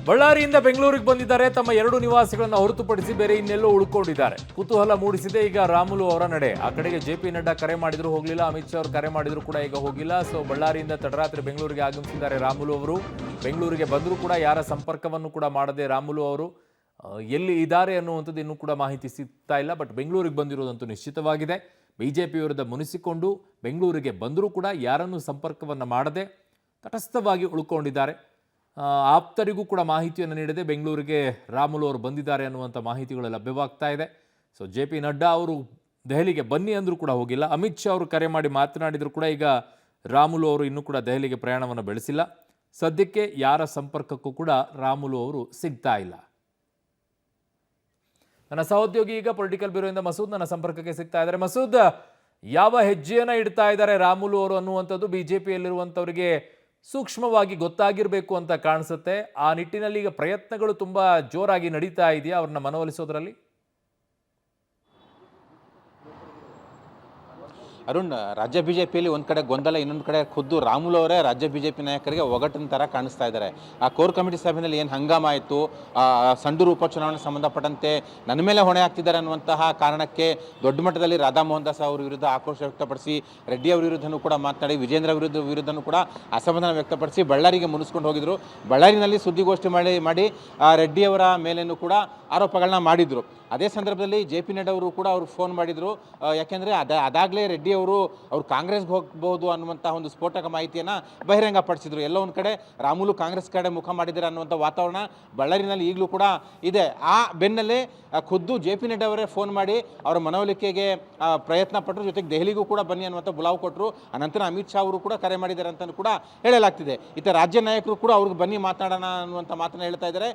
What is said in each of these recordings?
ಬಳ್ಳಾರಿಯಿಂದ ಬೆಂಗಳೂರಿಗೆ ಬಂದಿದ್ದಾರೆ. ತಮ್ಮ ಎರಡು ನಿವಾಸಗಳನ್ನು ಹೊರತುಪಡಿಸಿ ಬೇರೆ ಇನ್ನೆಲ್ಲೋ ಉಳ್ಕೊಂಡಿದ್ದಾರೆ. ಕುತೂಹಲ ಮೂಡಿಸಿದೆ ಈಗ ರಾಮುಲು ಅವರ ನಡೆ. ಆ ಕಡೆಗೆ ಜೆ.ಪಿ. ನಡ್ಡಾ ಕರೆ ಮಾಡಿದ್ರು ಹೋಗಲಿಲ್ಲ, ಅಮಿತ್ ಶಾ ಅವರು ಕರೆ ಮಾಡಿದ್ರು ಕೂಡ ಈಗ ಹೋಗಿಲ್ಲ. ಸೊ ಬಳ್ಳಾರಿಯಿಂದ ತಡರಾತ್ರಿ ಬೆಂಗಳೂರಿಗೆ ಆಗಮಿಸಿದ್ದಾರೆ ರಾಮುಲು ಅವರು. ಬೆಂಗಳೂರಿಗೆ ಬಂದರೂ ಕೂಡ ಯಾರ ಸಂಪರ್ಕವನ್ನು ಕೂಡ ಮಾಡದೆ ರಾಮುಲು ಅವರು ಎಲ್ಲಿ ಇದ್ದಾರೆ ಅನ್ನುವಂಥದ್ದು ಇನ್ನೂ ಕೂಡ ಮಾಹಿತಿ ಸಿಗ್ತಾ ಇಲ್ಲ. ಬಟ್ ಬೆಂಗಳೂರಿಗೆ ಬಂದಿರೋದಂತೂ ನಿಶ್ಚಿತವಾಗಿದೆ. ಬಿಜೆಪಿ ವಿರುದ್ಧ ಮುನಿಸಿಕೊಂಡು ಬೆಂಗಳೂರಿಗೆ ಬಂದರೂ ಕೂಡ ಯಾರನ್ನೂ ಸಂಪರ್ಕವನ್ನು ಮಾಡದೆ ತಟಸ್ಥವಾಗಿ ಉಳ್ಕೊಂಡಿದ್ದಾರೆ. ಆಪ್ತರಿಗೂ ಕೂಡ ಮಾಹಿತಿಯನ್ನು ನೀಡದೆ ಬೆಂಗಳೂರಿಗೆ ರಾಮುಲು ಅವರು ಬಂದಿದ್ದಾರೆ ಅನ್ನುವಂಥ ಮಾಹಿತಿಗಳು ಲಭ್ಯವಾಗ್ತಾ ಇದೆ. So JP. ನಡ್ಡಾ ಅವರು ದೆಹಲಿಗೆ ಬನ್ನಿ ಅಂದರೂ ಕೂಡ ಹೋಗಿಲ್ಲ. ಅಮಿತ್ ಶಾ ಅವರು ಕರೆ ಮಾಡಿ ಮಾತನಾಡಿದರೂ ಕೂಡ ಈಗ ರಾಮುಲು ಅವರು ಇನ್ನೂ ಕೂಡ ದೆಹಲಿಗೆ ಪ್ರಯಾಣವನ್ನು ಬೆಳೆಸಿಲ್ಲ. ಸದ್ಯಕ್ಕೆ ಯಾರ ಸಂಪರ್ಕಕ್ಕೂ ಕೂಡ ರಾಮುಲು ಅವರು ಸಿಗ್ತಾ ಇಲ್ಲ. ನನ್ನ ಸಹೋದ್ಯೋಗಿ ಈಗ ಪೊಲಿಟಿಕಲ್ ಬ್ಯೂರೋಯಿಂದ ಮಸೂದ್ ನನ್ನ ಸಂಪರ್ಕಕ್ಕೆ ಸಿಗ್ತಾ ಇದ್ದಾರೆ. ಮಸೂದ್, ಯಾವ ಹೆಜ್ಜೆಯನ್ನು ಇಡ್ತಾ ಇದ್ದಾರೆ ರಾಮುಲು ಅವರು ಅನ್ನುವಂಥದ್ದು ಬಿಜೆಪಿಯಲ್ಲಿರುವಂಥವರಿಗೆ ಸೂಕ್ಷ್ಮವಾಗಿ ಗೊತ್ತಾಗಿರಬೇಕು ಅಂತ ಕಾಣಿಸುತ್ತೆ. ಆ ನಿಟ್ಟಿನಲ್ಲಿ ಈಗ ಪ್ರಯತ್ನಗಳು ತುಂಬಾ ಜೋರಾಗಿ ನಡೀತಾ ಇದೆಯಾ ಅವ್ರನ್ನ ಮನವೊಲಿಸೋದ್ರಲ್ಲಿ? ಅರುಣ್, ರಾಜ್ಯ ಬಿಜೆಪಿಯಲ್ಲಿ ಒಂದು ಕಡೆ ಗೊಂದಲ, ಇನ್ನೊಂದು ಕಡೆ ಖುದ್ದು ರಾಮುಲು ಅವರೇ ರಾಜ್ಯ ಬಿಜೆಪಿ ನಾಯಕರಿಗೆ ಒಗಟಿನ ಥರ ಕಾಣಿಸ್ತಾ ಇದ್ದಾರೆ. ಆ ಕೋರ್ ಕಮಿಟಿ ಸಭೆಯಲ್ಲಿ ಏನು ಹಂಗಾಮ ಆಯಿತು, ಸಂಡೂರು ಉಪಚುನಾವಣೆ ಸಂಬಂಧಪಟ್ಟಂತೆ ನನ್ನ ಮೇಲೆ ಹೊಣೆ ಆಗ್ತಿದ್ದಾರೆ ಅನ್ನುವಂತಹ ಕಾರಣಕ್ಕೆ ದೊಡ್ಡ ಮಟ್ಟದಲ್ಲಿ ರಾಧಾ ಮೋಹನ್ ದಾಸ್ ಅವರ ವಿರುದ್ಧ ಆಕ್ರೋಶ ವ್ಯಕ್ತಪಡಿಸಿ, ರೆಡ್ಡಿ ಅವರ ವಿರುದ್ಧನೂ ಕೂಡ ಮಾತನಾಡಿ, ವಿಜೇಂದ್ರ ವಿರುದ್ಧನೂ ಕೂಡ ಅಸಮಾಧಾನ ವ್ಯಕ್ತಪಡಿಸಿ ಬಳ್ಳಾರಿಗೆ ಮುನಿಸ್ಕೊಂಡು ಹೋಗಿದ್ರು. ಬಳ್ಳಾರಿನಲ್ಲಿ ಸುದ್ದಿಗೋಷ್ಠಿ ಮಾಡಿ ರೆಡ್ಡಿ ಅವರ ಮೇಲೇನೂ ಕೂಡ ಆರೋಪಗಳನ್ನ ಮಾಡಿದರು. ಅದೇ ಸಂದರ್ಭದಲ್ಲಿ ಜೆ.ಪಿ. ನಡ್ಡಾ ಅವರು ಕೂಡ ಅವ್ರಿಗೆ ಫೋನ್ ಮಾಡಿದರು. ಯಾಕೆಂದರೆ ಅದಾಗಲೇ ರೆಡ್ಡಿ ಅವರು ಕಾಂಗ್ರೆಸ್ಗೆ ಹೋಗಬಹುದು ಅನ್ನುವಂಥ ಒಂದು ಸ್ಫೋಟಕ ಮಾಹಿತಿಯನ್ನು ಬಹಿರಂಗಪಡಿಸಿದರು. ಎಲ್ಲ ಒಂದು ಕಡೆ ರಾಮುಲು ಕಾಂಗ್ರೆಸ್ ಕಡೆ ಮುಖ ಮಾಡಿದ್ದಾರೆ ಅನ್ನುವಂಥ ವಾತಾವರಣ ಬಳ್ಳಾರಿನಲ್ಲಿ ಈಗಲೂ ಕೂಡ ಇದೆ. ಆ ಬೆನ್ನಲ್ಲೇ ಖುದ್ದು ಜೆ.ಪಿ. ನಡ್ಡಾ ಅವರೇ ಫೋನ್ ಮಾಡಿ ಅವರ ಮನವೊಲಿಕೆಗೆ ಪ್ರಯತ್ನ ಪಟ್ಟರು. ಜೊತೆಗೆ ದೆಹಲಿಗೂ ಕೂಡ ಬನ್ನಿ ಅನ್ನುವಂಥ ಬುಲಾವ್ ಕೊಟ್ಟರು. ಅನಂತರ ಅಮಿತ್ ಶಾ ಅವರು ಕೂಡ ಕರೆ ಮಾಡಿದ್ದಾರೆ ಅಂತ ಕೂಡ ಹೇಳಲಾಗ್ತಿದೆ. ಇತ್ತ ರಾಜ್ಯ ನಾಯಕರು ಕೂಡ ಅವ್ರಿಗೆ ಬನ್ನಿ ಮಾತನಾಡೋಣ ಅನ್ನುವಂಥ ಮಾತನ್ನು ಹೇಳ್ತಾ ಇದ್ದಾರೆ.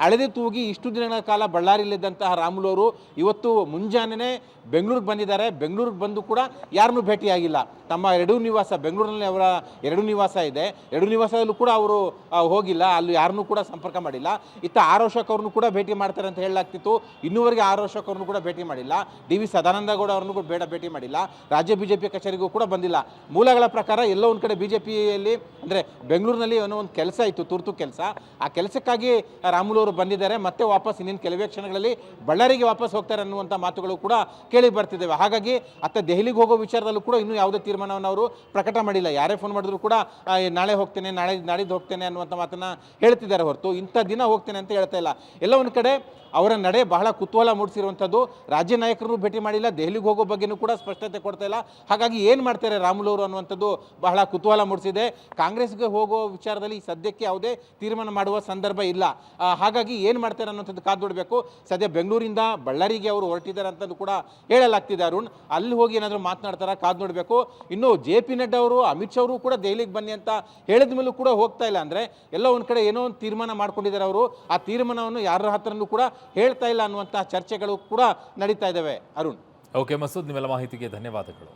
ಅಳೆದೇ ತೂಗಿ ಇಷ್ಟು ದಿನಗಳ ಕಾಲ ಬಳ್ಳಾರಿಯಲ್ಲಿದ್ದಂತಹ ರಾಮುಲು ಅವರು ಇವತ್ತು ಮುಂಜಾನೆ ಬೆಂಗಳೂರಿಗೆ ಬಂದಿದ್ದಾರೆ. ಬೆಂಗಳೂರಿಗೆ ಬಂದು ಕೂಡ ಯಾರನ್ನೂ ಭೇಟಿಯಾಗಿಲ್ಲ. ತಮ್ಮ ಎರಡೂ ನಿವಾಸ, ಬೆಂಗಳೂರಿನಲ್ಲಿ ಅವರ ಎರಡು ನಿವಾಸ ಇದೆ, ಎರಡು ನಿವಾಸದಲ್ಲೂ ಕೂಡ ಅವರು ಹೋಗಿಲ್ಲ, ಅಲ್ಲಿ ಯಾರನ್ನೂ ಕೂಡ ಸಂಪರ್ಕ ಮಾಡಿಲ್ಲ. ಇತ್ತ ಆರ್ ಅಶೋಕ್ ಅವ್ರನ್ನೂ ಕೂಡ ಭೇಟಿ ಮಾಡ್ತಾರೆ ಅಂತ ಹೇಳಲಾಗ್ತಿತ್ತು. ಇನ್ನೂವರೆಗೆ ಆರ್ ಅಶೋಕ್ ಅವ್ರನ್ನೂ ಕೂಡ ಭೇಟಿ ಮಾಡಿಲ್ಲ. ಡಿ.ವಿ. ಸದಾನಂದ ಗೌಡ ಅವ್ರನ್ನೂ ಕೂಡ ಭೇಟಿ ಮಾಡಿಲ್ಲ. ರಾಜ್ಯ ಬಿಜೆಪಿ ಕಚೇರಿಗೂ ಕೂಡ ಬಂದಿಲ್ಲ. ಮೂಲಗಳ ಪ್ರಕಾರ ಎಲ್ಲೋ ಒಂದು ಕಡೆ ಬಿಜೆಪಿಯಲ್ಲಿ ಅಂದರೆ ಬೆಂಗಳೂರಿನಲ್ಲಿ ಏನೋ ಒಂದು ಕೆಲಸ ಇತ್ತು, ತುರ್ತು ಕೆಲಸ. ಆ ಕೆಲಸಕ್ಕಾಗಿ ರಾಮುಲು ಅವರು ಬಂದಿದ್ದಾರೆ. ಮತ್ತೆ ವಾಪಸ್ ಇನ್ನೇನು ಕೆಲವೇ ಕ್ಷಣಗಳಲ್ಲಿ ಬಳ್ಳಾರಿಗೆ ವಾಪಸ್ ಹೋಗ್ತಾರೆ ಅನ್ನುವಂಥ ಮಾತುಗಳು ಕೂಡ ಕೇಳಿ ಬರ್ತಿದ್ದೇವೆ. ಹಾಗಾಗಿ ಅತ್ತ ದೆಹಲಿಗೆ ಹೋಗೋ ವಿಚಾರದಲ್ಲೂ ಕೂಡ ಇನ್ನೂ ಯಾವುದೇ ತೀರ್ಮಾನವನ್ನು ಅವರು ಪ್ರಕಟ ಮಾಡಿಲ್ಲ. ಯಾರೇ ಫೋನ್ ಮಾಡಿದ್ರು ಕೂಡ ನಾಳೆ ಹೋಗ್ತೇನೆ, ನಾಡಿದ್ದು ಹೋಗ್ತೇನೆ ಅನ್ನುವಂಥ ಮಾತನ್ನು ಹೇಳ್ತಿದ್ದಾರೆ ಹೊರತು ಇಂಥ ದಿನ ಹೋಗ್ತೇನೆ ಅಂತ ಹೇಳ್ತಾ ಇಲ್ಲ. ಎಲ್ಲ ಒಂದು ಕಡೆ ಅವರ ನಡೆ ಬಹಳ ಕುತೂಹಲ ಮೂಡಿಸಿರುವಂಥದ್ದು. ರಾಜ್ಯ ನಾಯಕರನ್ನು ಭೇಟಿ ಮಾಡಿಲ್ಲ, ದೆಹಲಿಗೆ ಹೋಗೋ ಬಗ್ಗೆನೂ ಕೂಡ ಸ್ಪಷ್ಟತೆ ಕೊಡ್ತಾ ಇಲ್ಲ. ಹಾಗಾಗಿ ಏನು ಮಾಡ್ತಾರೆ ರಾಮುಲು ಅವರು ಅನ್ನುವಂಥದ್ದು ಬಹಳ ಕುತೂಹಲ ಮೂಡಿಸಿದೆ. ಕಾಂಗ್ರೆಸ್ಗೆ ಹೋಗೋ ವಿಚಾರದಲ್ಲಿ ಸದ್ಯಕ್ಕೆ ಯಾವುದೇ ತೀರ್ಮಾನ ಮಾಡುವ ಸಂದರ್ಭ ಇಲ್ಲ. ಹಾಗಾಗಿ ಏನು ಮಾಡ್ತಾರೆ ಅನ್ನುವಂಥದ್ದು ಕಾದು ನೋಡಬೇಕು. ಸದ್ಯ ಬೆಂಗಳೂರಿಂದ ಬಳ್ಳಾರಿಗೆ ಅವರು ಹೊರಟಿದ್ದಾರೆ ಅಂತಂದು ಕೂಡ ಹೇಳಲಾಗ್ತಿದೆ. ಅರುಣ್, ಅಲ್ಲಿ ಹೋಗಿ ಏನಾದರೂ ಮಾತನಾಡ್ತಾರ ಕಾದು ನೋಡಬೇಕು. ಇನ್ನು ಜೆ.ಪಿ. ನಡ್ಡಾ ಅವರು, ಅಮಿತ್ ಶಾ ಅವರು ಕೂಡ ದೆಹಲಿಗೆ ಬನ್ನಿ ಅಂತ ಹೇಳಿದ ಮೇಲೂ ಕೂಡ ಹೋಗ್ತಾ ಇಲ್ಲ. ಅಂದರೆ ಎಲ್ಲ ಒಂದು ಕಡೆ ಏನೋ ಒಂದು ತೀರ್ಮಾನ ಮಾಡ್ಕೊಂಡಿದ್ದಾರೆ ಅವರು. ಆ ತೀರ್ಮಾನವನ್ನು ಯಾರ ಹತ್ರನೂ ಕೂಡ ಹೇಳ್ತಾ ಇಲ್ಲ ಅನ್ನುವಂಥ ಚರ್ಚೆಗಳು ಕೂಡ ನಡೀತಾ ಇದ್ದಾವೆ. ಅರುಣ್, ಓಕೆ ಮಸೂದ್, ನಿಮ್ಮೆಲ್ಲ ಮಾಹಿತಿಗೆ ಧನ್ಯವಾದಗಳು.